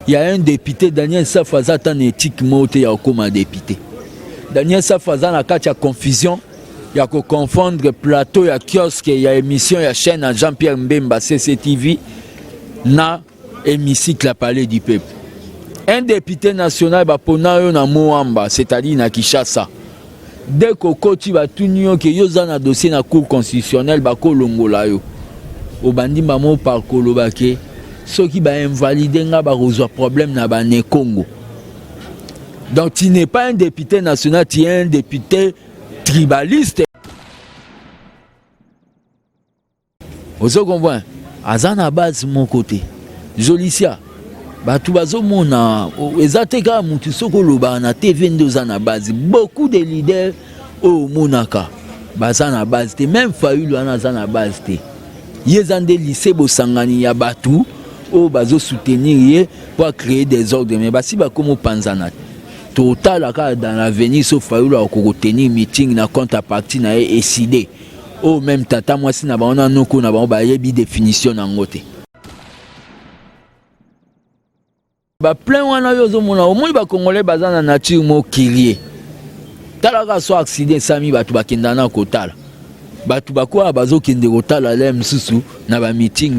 Il y a un député, Daniel Safaza, qui est éthique, il y a un député. Daniel Safaza, il y a confusion. Il y a confondre plateau, il y a kiosque, il y a émission, il y a chaîne à Jean-Pierre Mbemba, CCTV, na hémicycle à Palais du Peuple. Un député national, c'est-à-dire na Kinshasa. Dès que tu vas tout nier que yo za na dossier na cour constitutionnelle bako longola yo. Au bandi mamo par kolobake. Ceux qui va invalider nga ba resoudre problème na ba ne Congo. Donc tu n'es pas un député national, tu es un député tribaliste. Vous comprenez? Azana base mon côté. Jolicia. Batu bazomona ezateka mutu soko loba na T22 na base. Beaucoup de leaders au monaka bazana base. Même Fayulu ana na base te. Yezande lycée Bosangani ya batu o bazo soutenir pour créer des ordres mais basi ba comme panzana. Total dans l'avenir sauf Fayulu a tenir meeting na contrepartie na ECD. Oh même tata moi si na ba on noko na ba yebi définition na ngote. Ba plein wana yo zo mona au moins ba congolais bazana nature mo kirie. Talaka so accident sami batu bakenda na kotala. Batu bakwa bazo kende kotala le msusu na ba meeting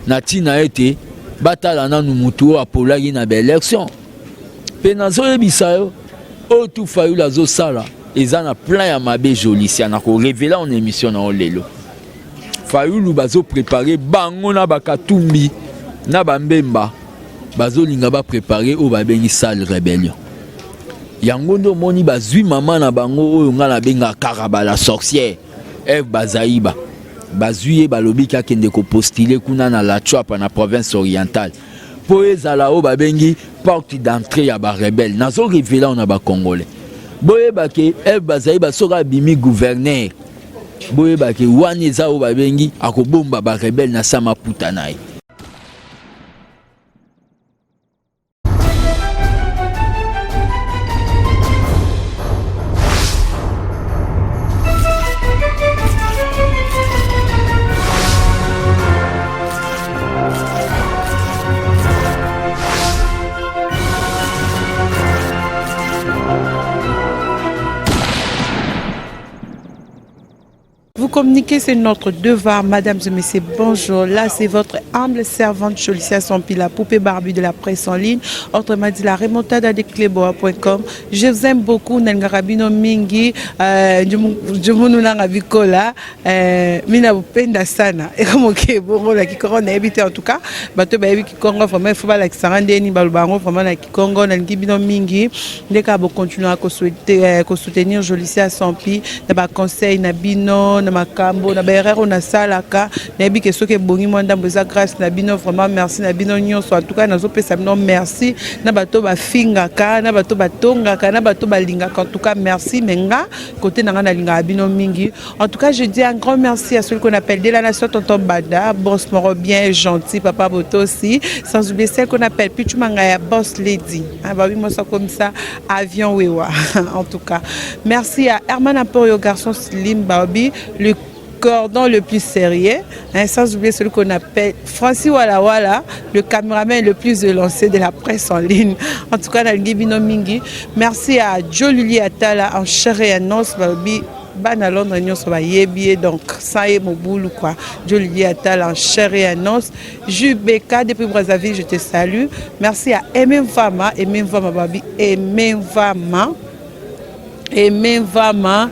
na tina ete batala na numutu apolagi na ba élection. Penazo yebisa yo o tu Fayulu zo sala ezana plein ya mabe Jolicia na ko révéler en émission na olelo. Fayulu bazo préparer bango na bakatumbi na bambemba. Bazo linga ba préparer au babengi salle rébellion. Yango ndo moni bazui mama na bango oyo nga na benga Karabala sorcière. Eve Bazaïba. Bazui balobi ka kende ko postuler kuna na la Chouapa na province orientale. Po ezala o babengi porte d'entrée ya ba rebelle. Nazo révéler on a ba congolais. Boye bake Eve Bazaïba soka bimi gouverneur. Boye bake wani za o babengi akobomba ba rebelle na sama putanai. Communiquer, c'est notre devoir, mesdames et messieurs. Bonjour, là c'est votre humble servante Jolicia Sampi, la poupée barbue de la presse en ligne, autrement dit la remontada de cleboa.com. Je vous aime beaucoup, Nengarabino Mingi, Jumunulanabikola, Mina Bupenda Sana, et comme ok, bon, la Kikongo, habité en tout cas, Bato Baby Kikongo, vraiment, il faut pas la Sarandeni, Balubango, vraiment la Kikongo, Nangibino Mingi, dès qu'on va continuer à soutenir Jolicia Sampi, n'a conseil, Nabino, Makambo na berero na salaka na bi ke soke bongi mo ndambo za grâce na bino vraiment merci na bino nyonso en tout cas nazo pesa bino merci na bato ba finga ka na bato batonga ka na bato balinga en tout cas merci menga côté na na linga bino mingi en tout cas je dis un grand merci à celui qu'on appelle de la nation tonton Bada boss moro bien gentil papa Boto aussi sans oublier celle qu'on appelle Pichu Mangaya boss lady ah bah oui moi ça comme ça avion wewa en tout cas merci à Herman Aporio garçon slim Barbie le cordon le plus sérieux, hein, sans oublier celui qu'on appelle Francis Wala Wala, le caméraman le plus lancé de la presse en ligne. En tout cas, dans le Gibino Mingi. Merci à Joe Luli Atala en chair et en os, Bana Londres nyonso ba yebi donc ça est mon boulot quoi. Joe Luli Atala en chair et en os. Jubeka depuis Brazzaville, je te salue. Merci à Aimé Vama Babi, Aimé Vama. Et même vraiment,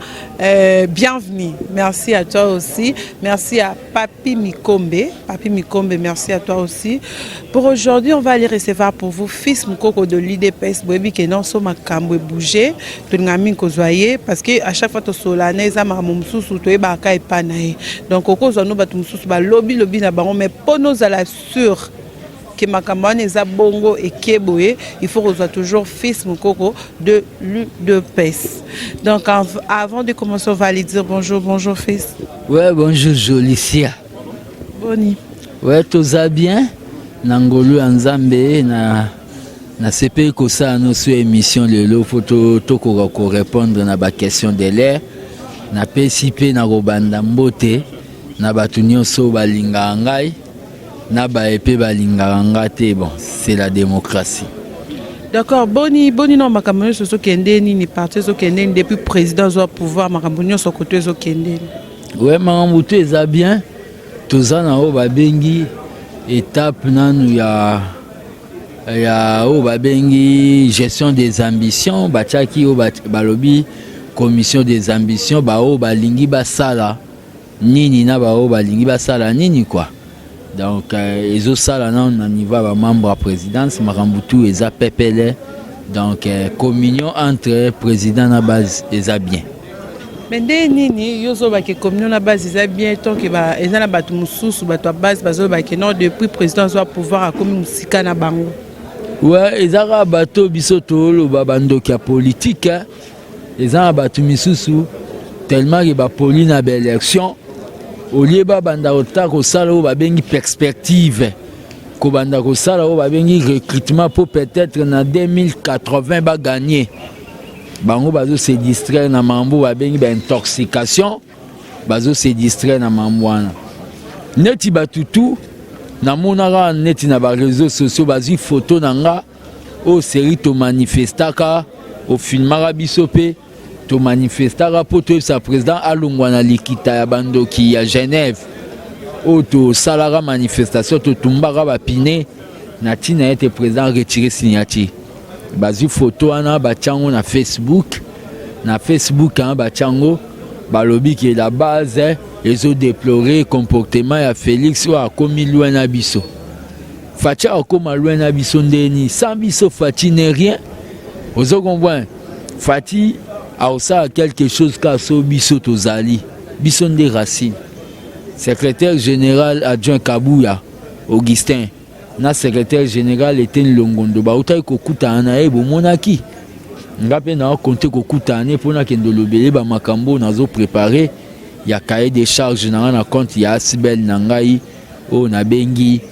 bienvenue. Merci à toi aussi. Merci à Papi Mikombe. Papi Mikombe, merci à toi aussi. Pour aujourd'hui, on va aller recevoir pour vous fils Mukoko de l'IDPS. Boebi que non so makambo bouger. Tu n'amis que zoyer parce que à chaque fois tu solane za mamumsusu tu eba ka epanae. Donc oko zo no batumsusu ba lobby na bango mais pour nous à la sûre que Makamane est bongo et Keboé, il faut qu'on soit toujours fils Mukoko de l'UDPS. Donc avant de commencer, on va aller dire bonjour, bonjour fils. Ouais, bonjour Jolicia. Boni. Ouais, tout ça bien. Nangolu Anzambe na CP ko ça notre émission le photo to ko répondre na ba question de l'air. Na PCP na robanda mbote na batunyo so balinga ngai. na ba épée balinganga te. Bon, c'est la démocratie. D'accord, boni non makambo so kende ni parti so kende depuis président zo pouvoir makambo so côté zo kende. Ouais, makambo te eza bien. Toza na o babengi étape nanu ya o babengi gestion des ambitions, batiaki o balobi commission des ambitions, ba o balingi basala nini na ba o balingi basala nini quoi. Donc ezo sala na niveau ba membre à présidence makambutu eza pepele. Donc communion entre président na base eza bien. Mais nini yozo ba ke communion na base eza bien tant que ba eza na batu mususu batu base bazo ba ke non depuis président soit pouvoir a komi musika na bango. Ouais, eza ka bato biso to lo ba bandoki ya politique. Eza na batu misusu tellement que ba poli na ba élection au lieu ba banda otako sala o ba bengi perspective ko banda ko sala o ba bengi recrutement pour peut-être na 2080 ba gagner. Bango bazo se distraire na mambo ba bengi ba intoxication bazo se distraire na mamwana neti batutu na monaka neti na ba réseaux sociaux bazi photo nanga o série to manifestaka o filmaka biso pe to manifestaka po to sa président alongwa na likita ya bandoki ya Genève o to salaka manifestation to tumbaka ba pine na tina ete président retirer signature. Bazi photo ana bachango na Facebook hein, bachango balobi ki la base ils ont déploré comportement ya Félix wa komi loin na biso Fachi akoma loin na biso ndeni sans biso Fachi n'est rien ozo comprendre Fachi a osa quelque chose ka so biso tozali biso nde Racine secrétaire général adjoint Kabouya Augustin na secrétaire général était Longondo ba utai kokuta na ebo monaki ngape na compter kokuta ne pona kendo lobele ba makambo nazo préparer ya cahier des charges na compte ya Asbel nangai o na bengi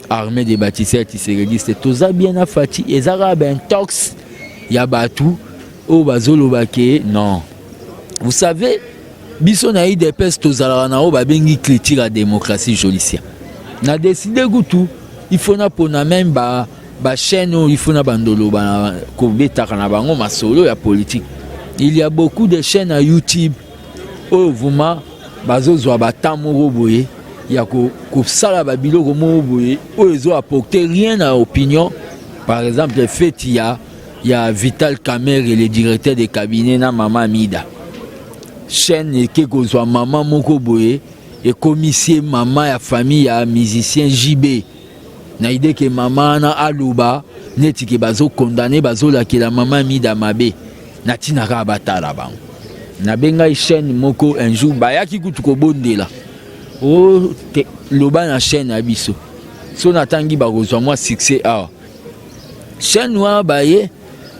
armée des bâtisseurs tiserediste toza bien na Fati ezara ben tox ya batu o bazolo bake non vous savez biso na i des pes tozala na o ba bengi critique la démocratie jolicia na décider gutu il faut na pona même ba chaîne il faut na bandolo ba ko betaka na bango masolo ya politique. Il y a beaucoup de chaînes à YouTube où vraiment bazo zo ba tamoro boye ya ko sala ba biloko mo boye où ils ont apporté rien à opinion. Par exemple le fait il y a Vital Kamer et le directeur de cabinet na Mama Mida. Chaîne qui ko zo maman moko boye et commissaire maman ya famille ya musicien JB. Na idée que maman na aluba neti ke bazo condamné bazo la ke la maman Mida mabe na tina ka batala bango na benga chaîne moko un jour bayaki kutu ko bondela o loba na chaîne abiso so natangi ba kozwa moi succès a chaîne wa baye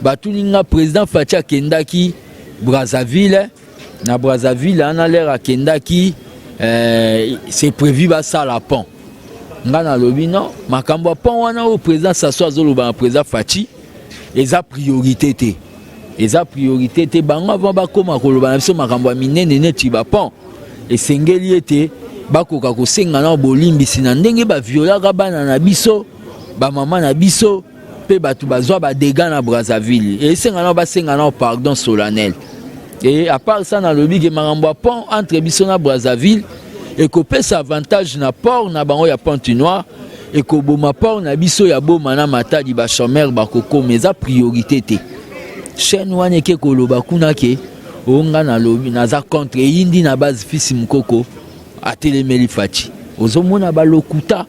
batuninga président Fatia kendaki Brazzaville na Brazzaville ana l'air akendaki c'est prévu ba sala pont ngana lobi non makambo pont wana au président s'assoit zoloba président Fachi eza priorité te eza priorité te bango avant bakoma koloba na biso makambo minene neti ba pont esengeli ete bakoka kosenga na bolimbisi na ndenge ba violaka bana na biso ba mama na biso pe batu bazwa ba dégâts na Brazzaville et senga na basenga na pardon solennel et à part ça na lobi ke makambo pont entre biso na Brazzaville et ko pesa avantage na port na bango ya Pointe-Noire et ko boma port na biso ya boma na matadi ba chômeur ba koko meza priorité te chaîne wane ke ko loba kuna ke onga na lobi na za contre indi na base fils mukoko atelemeli Fachi ozomona ba lokuta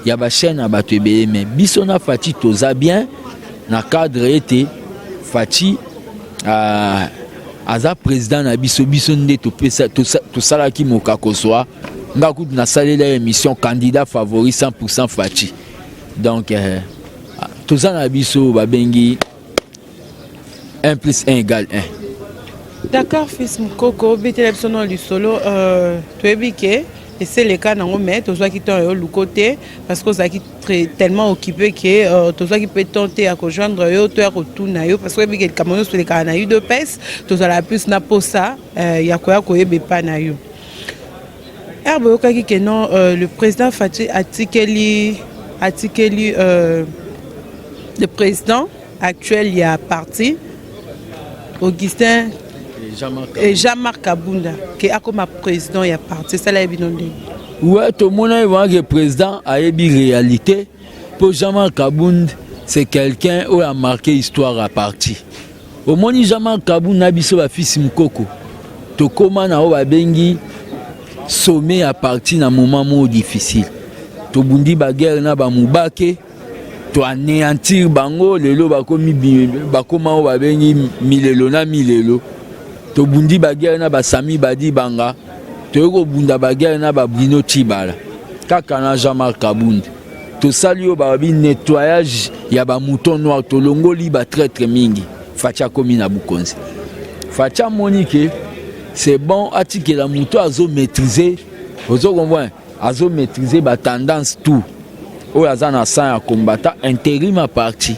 ya ba chaîne na bato ebele mais biso na Fachi toza bien na cadre ete Fachi aza président na biso nde to salaki mokako soa ngaku na salela émission candidat favori 100% Fachi donc toza na biso babengi 1 + 1 = 1. D'accord fils mukoko betela biso na lisolo toebike et c'est le cas nango mais toza ki ton yo lukote parce que ça qui tellement occupé que toza ki peut tenter à rejoindre yo to ya retourna yo parce que bike kamono sur le cas na yo de pes toza la plus na posa ya koya koyebe pa na yo Herbe Okaki que non, le président Fachi Atikeli, le président actuel il y a parti, Augustin et Jean-Marc Kabunda, qui est comme président il y a parti, ça l'a évidemment. Ouais, tout le monde a vu que le président a eu une réalité. Pour Jean-Marc Kabunda, c'est quelqu'un qui a marqué l'histoire à partir. Au moins, Jean-Marc Kabunda a vu son fils Mkoko. Tout comme on a bengi sommet à partir d'un moment difficile. Tout bundi baguerre na ba mubake, tout anéantir bango, lelo bakomi bakoma o bengi milelo na milelo. Tout bundi baguerre na ba sami badi banga, tout ko bunda baguerre na ba bino tibala. Kaka na Jean-Marc Kabunda. Tout sali o ba bi nettoyage ya ba mouton noir to longoli ba traître mingi. Facha komi na Bukonzi. Facha Monique, c'est bon, que la mouton a maîtrisé, a maîtrisé la tendance tout. Ou a zana sang à combattre, intérim à partie.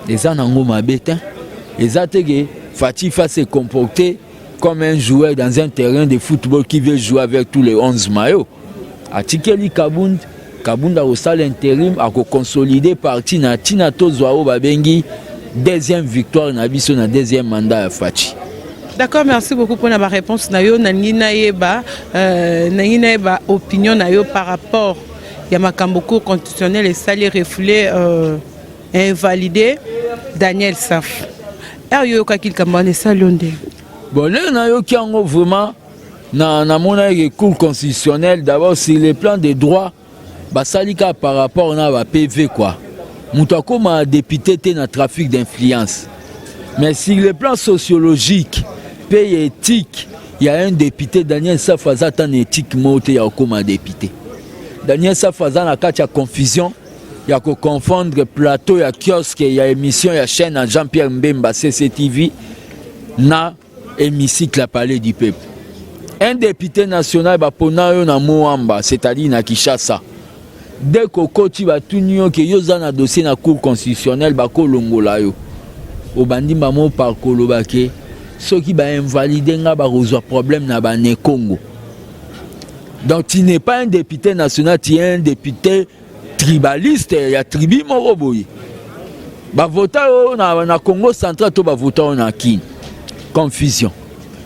Les anangoma bétain, les atégués, Fatih va se comporter comme un joueur dans un terrain de football qui veut jouer avec tous les 11 maillots. Atikeli Kabunda au salle intérim a consolider partie na tina tozo babengi deuxième victoire na biso na deuxième mandat à Fatih. D'accord, merci beaucoup pour ma réponse. Nayo nangina yeba opinion nayo par rapport à ma cour constitutionnel et salaire refoulé invalidé Daniel Saf. Yo ka kil kamane salonde. Bon, là nayo ki ango vraiment na mona cour constitutionnel d'abord sur le plan des droits ba salika par rapport na ba PV quoi. Muto comme député té na trafic d'influence. Mais sur le plan sociologique pays éthique, il y a un député, Daniel Safaza, en éthique, il y a comme député. Daniel Safaza, il y a confusion, il y a confondre plateau, il y a kiosque, il y a émission, il y a chaîne à Jean-Pierre Mbemba, CCTV, na hémicycle à Palais du Peuple. Un député national, c'est-à-dire na Kinshasa. Dès que Koti va tout nier que yoza na dossier na cour constitutionnelle, bako longola yo. Obandi mamo par kolobake. Ceux qui va invalider nga ba reçoit problème na ba ne Congo. Donc tu n'es pas un député national, tu es un député tribaliste, il y a tribu moroboyi. Ba vota na Congo central to ba vota na Kin. Confusion.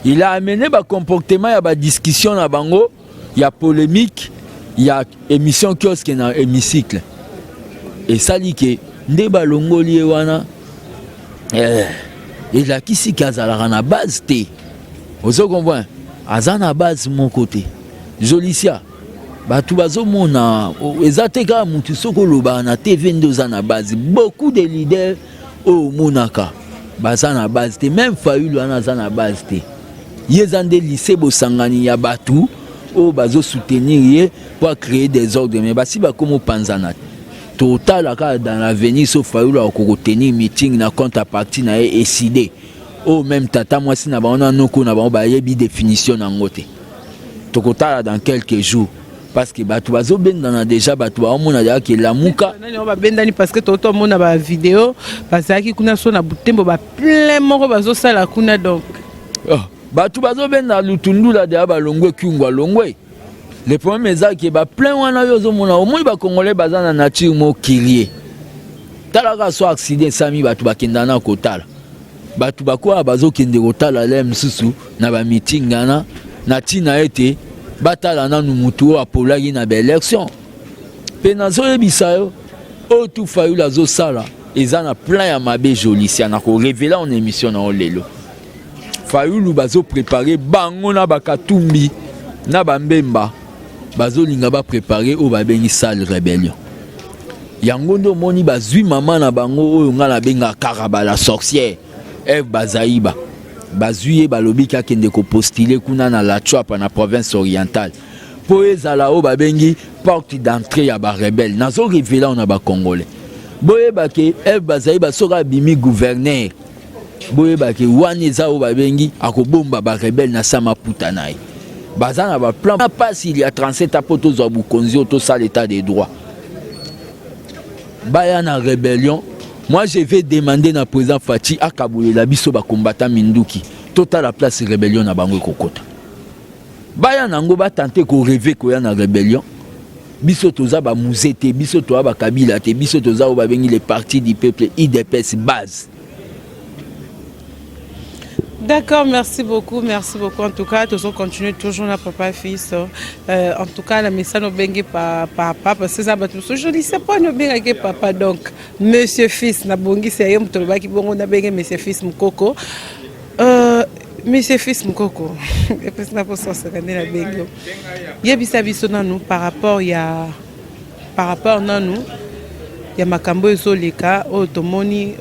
Il a amené ba comportement, il y a ba discussion na bango, il y a polémique, il y a émission kiosque na hémicycle. Et ça dit que nde ba longoli wana et là qui si kazala na base té ozo comprendre azana base mon côté Jolicia batu bazo mona ezateka mutu soko loba na TV ndoza na base beaucoup de leaders au monaka bazana base té même Fayulu ana zana base té yezande lycée bosangani ya batu o bazo soutenir ye pour créer des ordres mais basi ba comme panzana total dans l'avenir sauf Fayulu a tenir meeting na contrepartie na décidé au même tata moi si na ba on noko na ba yebi définition na ngote tokotala dans quelques jours parce que batu bazo benda déjà batu ba omona ya ke lamuka nani ba bendani parce que toto mona ba vidéo parce que kuna so na butembo ba plein moko bazo sala kuna donc batu bazo benda lutundula de ba longwe kungwa longwe. Le problème est que ba plein wana yozo mona au moins ba congolais bazana nature mo kirie. Talaka so accident sami batu bakenda na kotala. Batu bakwa bazo kende kotala le msusu na ba meeting ngana na tina ete batala na mutu apolaki na ba élection. Penazo yebisa yo o tout Fayulu azo sala ezana plein ya mabe Jolicia na ko révéler en émission na olelo. Fayulu bazo préparer bango na bakatumbi na bambemba. Bazo linga ba préparer au babengi salle rébellion. Yangondo moni bazui maman na bango oyo ngala benga Karaba la sorcière. Eve Bazaïba. Bazui balobi ka kende ko postuler kuna na la Chouapa na province orientale. Po ezala o babengi porte d'entrée ya ba rebelle. Nazo révéler on a ba congolais. Boye ba ke Eve Bazaïba sera bimi gouverneur. Boye ba ke waneza o babengi akobomba ba rebelle na sama putanai. Bazana ba plan passe il y a 37 apotos à Bukonzi auto ça l'état des droits. Bayana rébellion. Moi je vais demander na président Fati akaboye la biso ba combattant Minduki. Total la place rébellion na bango kokota. baya nango ba tenter ko rêver ko ya na rébellion. Biso toza ba musete, biso toza ba kabila te, biso toza ba bengi les partis du peuple IDPS base. D'accord, merci beaucoup en tout cas, tous on continue toujours na papa fils. En tout cas, la message no bengi papa parce que ça ba tout je dis c'est pas no bengi papa donc monsieur fils na bongi c'est yom to ba ki bongo na bengi monsieur fils mukoko. Monsieur fils mukoko. Et puis na poso ça kana la bengi. Yebisa biso na nous par rapport na nous ya makambo ezoleka otomoni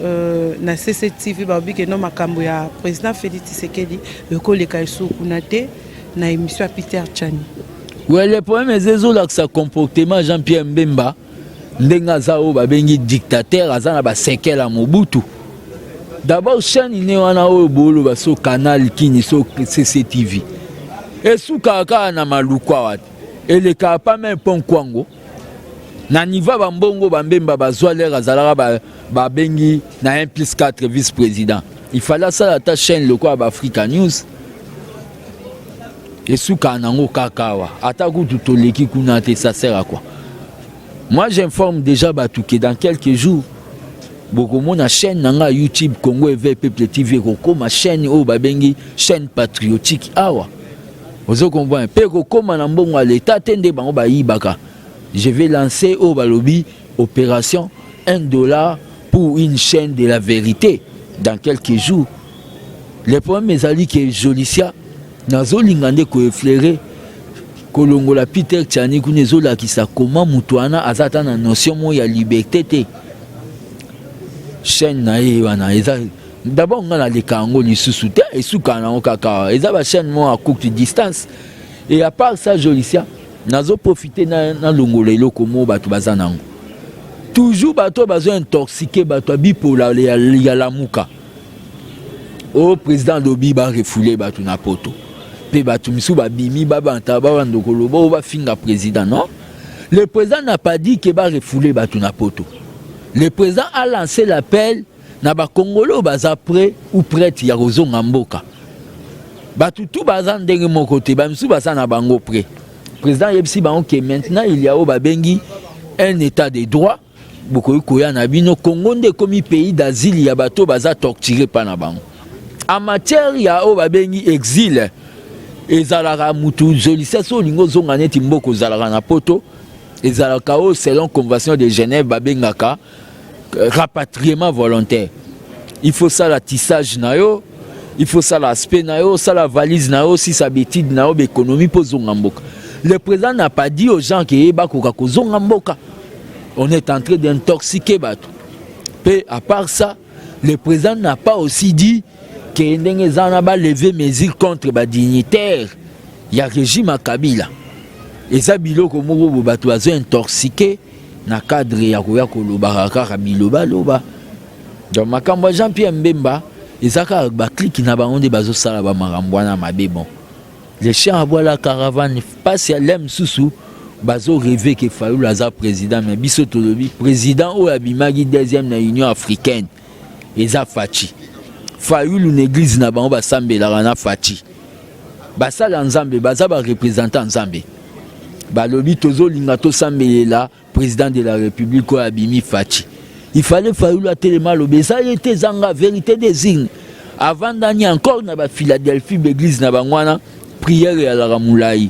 na CCTV babi ke no makambo ya président Félix Tshisekedi ekoleka esukuna te na émission à Peter Tchani. Ouais, le problème est que sa comportement Jean-Pierre Mbemba ndenga zao babengi dictateur azana ba séquelle à Mobutu. D'abord chaîne il wana o bolo ba so canal kini so CCTV. Esuka ka na malukwa wat. Elle ka pas même pon kwango. Na niva bambongo bambemba bazwa l'air azalaka ba bengi na 1+4 vice-président. Il fallait ça ta chaîne le quoi Africa News. Et souka nango kakawa. Ataku tutoleki kunate ça sert à quoi? Moi j'informe déjà Batouké dans quelques jours. Beaucoup mon chaîne nanga YouTube Congo Éveil Peuple TV ko ma chaîne o babengi chaîne patriotique awa. Ozo comprendre pe ko koma na mbongo à l'état tende bango ba yibaka. Je vais lancer au Balobi opération $1 pour une chaîne de la vérité dans quelques jours. Le problème est que Jolicia nazo lingande ko effleurer kolongola Peter Tchani kunezola ki sa comment mutuana azata na notion mo ya liberté te. Chaîne na wana eza d'abord ngala le kango lisusu te esuka na okaka eza ba chaîne mo à courte distance et à part ça Jolicia nazo profiter na longola eloko mo bato bazanango toujours bato bazo intoxiqué bato bipolar ya la muka au président lobi ba refoulé bato na poto pe bato misu ba bimi ba banta ba ndokolo ba finga président non le président n'a pas dit que ba refoulé bato na poto. Le président a lancé l'appel na ba Congolo baza prêt ou prête ya kozonga mboka bato tout bazan ndenge mon côté ba misu baza na bango prêt. Président Yebsi Baon que maintenant il y a au Babengi un état de droit. Beaucoup koya na bino Congo nde comme pays d'asile ya bato baza torturé par na bango. En matière ya au Babengi exil ezalaka mutu Jolicia so lingo zonga neti mboko zalaka na poto ezalaka o selon convention de Genève babengaka rapatriement volontaire. Il faut ça la tissage na yo, il faut ça l'aspect na yo, ça la valise na yo si sa bétide na yo économie pour zonga mboka. Le président n'a pas dit aux gens que on est en train d'intoxiquer Batou. Et à part ça, le président n'a pas aussi dit qu'il va lever mesures contre les dignitaires. Il y a un régime à Kabila. Et ça, Biloko Moro Batou a intoxiqué dans le cadre de Baraka Biloba Loba. Donc, ma Jean-Pierre Mbemba, et ça, clique na baonde bazo salaba marambwana mabé bon. Les chiens à boire la caravane passe à l'em sousou bazo rêvé que Fayoul Aza président mais biso tolobi président ou abimagi deuxième na Union africaine eza fachi Fayoul une église na bango basambe la na fachi basala nzambe baza ba représentant nzambe balobi tozo linga to sambelela président de la République ou abimi fachi il fallait Fayoul atelema lobe ça était zanga vérité des signes avant d'ani encore na ba Philadelphie l'église na bangwana prière ya la ramulai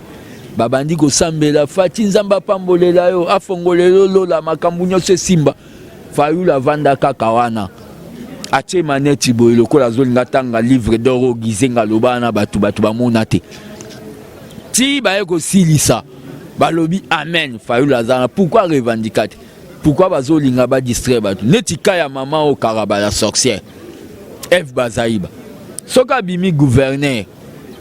babandi ko sambela fati nzamba pambolela yo afongolelo lola makambunyo se simba Fayula vanda kakawana ache maneti boyelo ko la zone ngatanga livre d'oro gizenga lobana batu bamona te ti ba ko silisa balobi amen Fayula zana pourquoi revendiquer pourquoi bazolinga ba distraire batu netika ya maman au karaba la sorcière F Bazaïba soka bimi gouverneur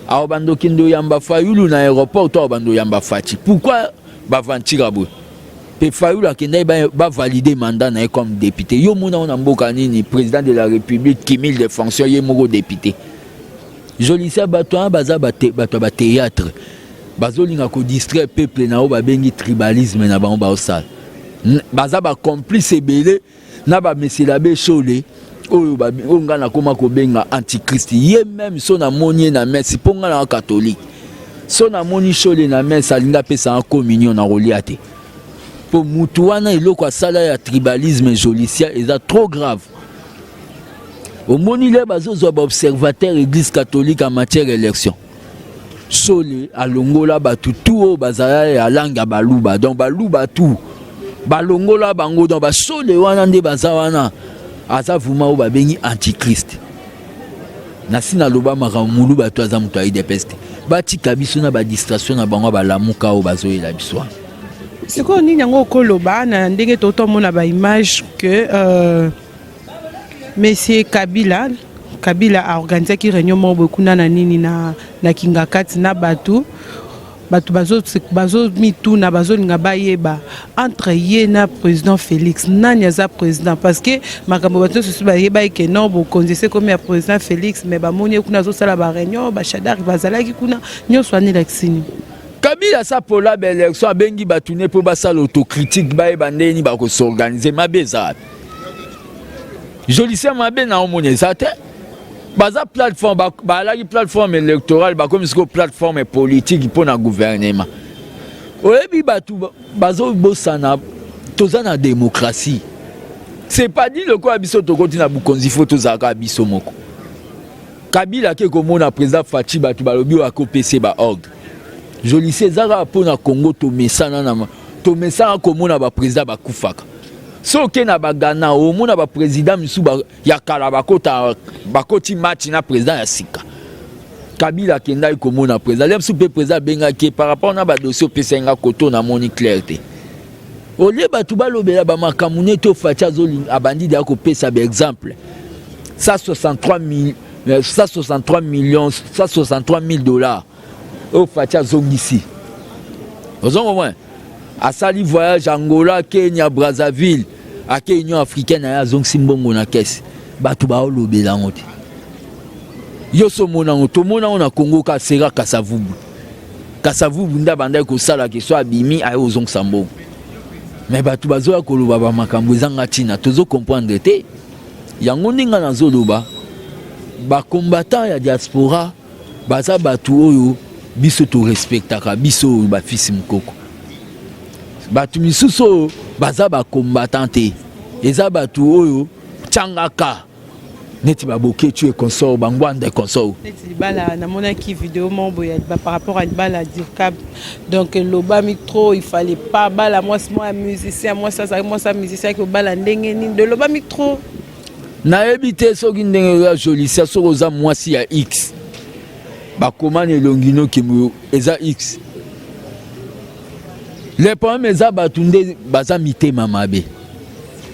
a bando kindo yamba Fayulu na aéroport to bando yamba fati pourquoi ba vantira bo pe Fayulu akenda ba valider mandat na comme député yo mona on mboka nini président de la République qui mille de fonctions ye moko député Jolicia bato baza ba théâtre bazolinga ko distraire peuple na o ba bengi tribalisme na bango ba osal baza ba complice belé na ba monsieur be Cholé oyo ba ngana koma ko benga antichrist ye même so na monie na merci ponga na catholique so na moni chole na mesa linga pesa en communion na reliate pour mutuana iloko sala ya tribalisme jolicia est trop grave. Au moni le bazo observateur église catholique en matière élection chole alongola batu tout bazala ya langa baluba donc baluba tout balongola bango donc ba chole wana nde bazawana aza vuma o babengi antichrist na sina loba makamulu bato aza mutu aide peste batika biso na ba distraction na bango balamuka o bazoyela biso. C'est quoi nini yango koloba na ndenge toto mona ba image que monsieur Kabila a organisé qui réunion mo bekuna na nini na Kingakati na batu bazo mitu na bazo ninga bayeba entre ye na président Félix nani aza président parce que makambo bato susu bayeba ke non bo konzese comme ya président Félix mais ba moni kuna zo sala ba réunion ba shadar bazalaki kuna nyonso ani laksini Kabila sa pola ba élection bengi batune po basala autocritique bayeba ndeni ba ko s'organiser mabeza jolisia mabe na omoneza te baza plateforme balaki plateforme électorale comme une plateforme politique pour le gouvernement. Oyebi batu bazo bosana toza na démocratie. C'est pas dit le quoi biso to continue na bukonzi photo zaka biso moko. Kabila ke komona président Fachi batu balobi wa kopese ba ordre. Joli César pour na Congo to mesana na to mesana komona ba président ba kufaka. So ke na bagana o mona ba président misu ba ya kala bakoti match na président ya sika Kabila kenda ikomona président lem soupe président benga ke par rapport na ba dossier pesenga koto na moni clarté o le batu balobela ba makamune to facha zoli abandi da ko pesa ba exemple 163 000 dollars au facha zongisi ozongo moi asali voyage Angola Kenya Brazzaville ake Union africaine ya zong simbongo na kesi batu ba olobela ngote yoso mona to mona na Congo ka sera kasavubu nda banda ko sala ke so abimi ayo zong sambo mais batu bazo ko loba ba makambo ezanga tina tozo comprendre te yango ninga na zoloba ba combattant ya diaspora baza batu oyo biso to respectaka biso ba fils mukoko batu misuso baza ba combattante eza batu oyo tchangaka neti baboke tu consort bangwanda consort neti bala na mona ki vidéo mombo ya par rapport à bala dirkab donc loba micro il fallait pas bala moi musicien moi ça musicien que bala ndenge ni de loba micro na ebité soki ndenge ya joli ça soza mwasi ya X ba komane longino ki eza X. Les problèmes eza batunde baza mitema mabe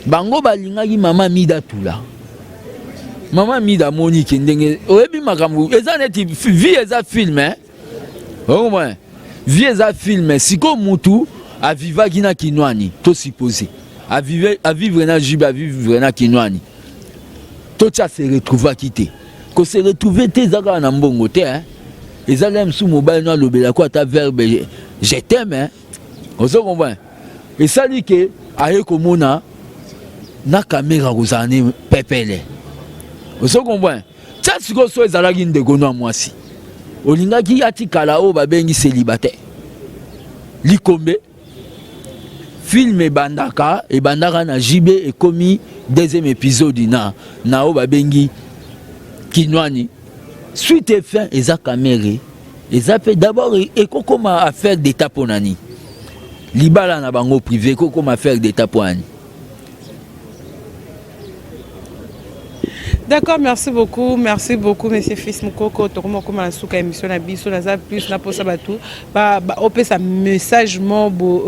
bango balingaki mama mida tula mama mida Monique ndenge oyebi makambo eza neti vie eza film au moins vie eza film siko mutu avivaki na kinwani to supposé a vivre na jibe a vivre na kinwani to tcha se retrouver quitté ko se retrouver te zaka na mbongo te eza lem sou mobile no lobela ko ta verbe je t'aime ozo comprendre et ça dit que aye komona na caméra kozane pepele ozo comprendre ça siko so ezalaki ndeko no mwasi olingaki atikala o babengi célibataire likombe film ebandaka na jibe ekomi deuxième épisode na o babengi kinwani suite et fin eza caméra eza fait d'abord ekokoma affaire d'état ponani libala na bango privé comme affaire d'état poani. D'accord, merci beaucoup monsieur Fils Mukoko to comme la souka émission na biso na za plus na posa batu ba opé sa message mombo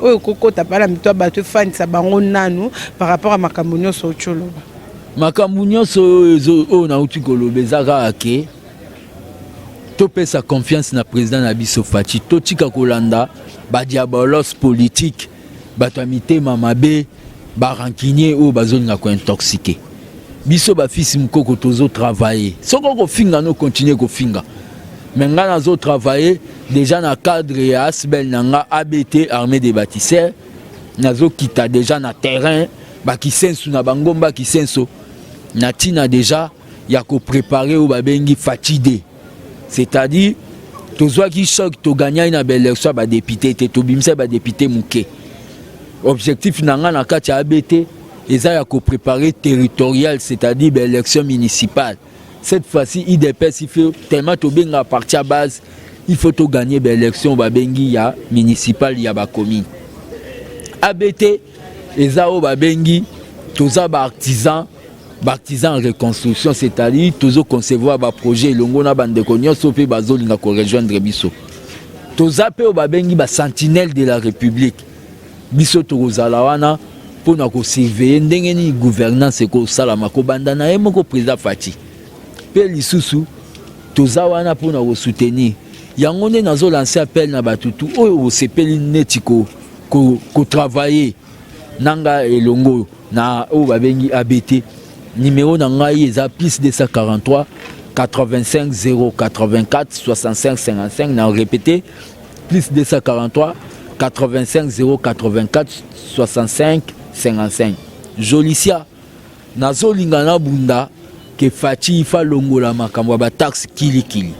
o koko ta pala mito batu fan sa bango nanu par rapport à makambo so cholo makambo so na uti kolobe zaka ake to pesa confiance na président na biso Fachi to tika kolanda ba diabolos politique bato mitema mabe ba rancunier o bazolinga ko intoxiqué biso ba fils mukoko tozo travailler soko ko finga no continuer ko finga mais nga nazo travailler déjà na cadre ya asbel nanga ABT armée des bâtisseurs nazo kita déjà na terrain ba kisensu na bangomba kisenso na tina déjà ya ko préparer o babengi fatigué c'est-à-dire tozwaki choc toganya na baélection ba député te tobimisa ba député muke. Objectif nanga na kati ya ABT eza ya ko préparer territorial, c'est-à-dire l'élection municipale. Cette fois-ci IDPS il faut tellement to benga parti à base, il faut to gagner l'élection ba bengi ya municipal ya ba commune. ABT eza o ba bengi toza ba artisan en reconstruction, c'est-à-dire tozo concevoir ba projet longo na bande konyo sope bazolinga ko rejoindre biso. Toza pe o ba bengi ba sentinelle de la République. Biso tozala wana pona ko surveiller ndenge ni gouvernance ko salama ko bandana e moko président Fati. Pe lisusu toza wana pona ko soutenir. Yango ne nazo lancer appel na batutu oyo sepeli neti ko travailler nanga elongo na o ba bengi ABT. Numéro nanga eza plus 243 85 084 65 55 na répéter plus 243 85 084 65 55. Jolicia nazolinga na bunda ke Fati ifa longola makambo ba taxe kilikili.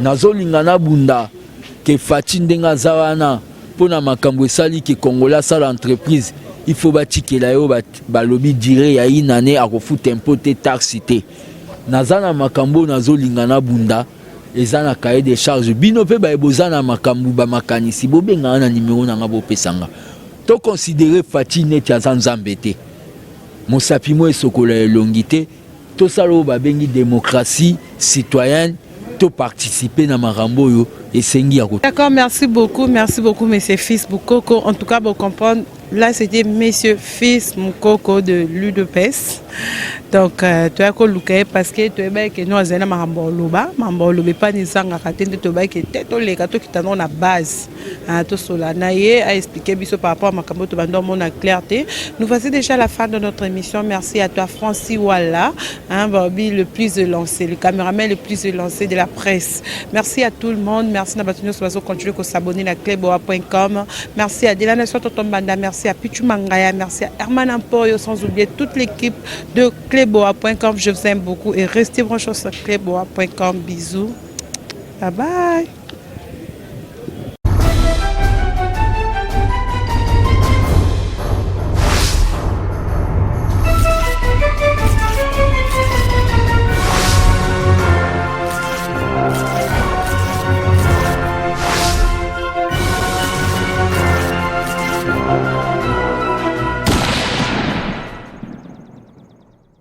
Nazolinga na bunda ke Fati ndenga zawana pona makambo esali ke Kongola sala entreprise il faut batikela yo balobi dire ya inane akofuta impote taxe te. Nazana makambo nazolinga na bunda ezana cahier de charge bino pe ba ebozana makambo ba makanisi bobenga na numéro nanga bopesanga. To considérer Fati net ya Nzambe te. Mosapi mo esokola elongité to salo ba bengi démocratie citoyenne to participer na marambo yo esengi ya. D'accord, merci beaucoup monsieur Fils Mukoko. En tout cas, vous comprenez, là c'était monsieur Fils Mukoko de l'UDPS. Donc tu as coloqué parce que tu es que nous avons marambo loba pas ni sanga katende to ba que teto le kato qui t'en na base to solana ye a expliqué biso par rapport à makambo to bando mon clarté. Nous voici déjà à la fin de notre émission. Merci à toi Francis Walla, Bobby le plus lancé, le caméraman le plus lancé de la presse. Merci à tout le monde. Merci à Batunyo Soazo, continuez à s'abonner à cleboa.com. Merci à Dylan Sototombanda, merci à Pichu Mangaya, merci à Herman Ampoyo, sans oublier toute l'équipe de cleboa.com. Je vous aime beaucoup et restez branchés sur cleboa.com. Bisous. Bye bye.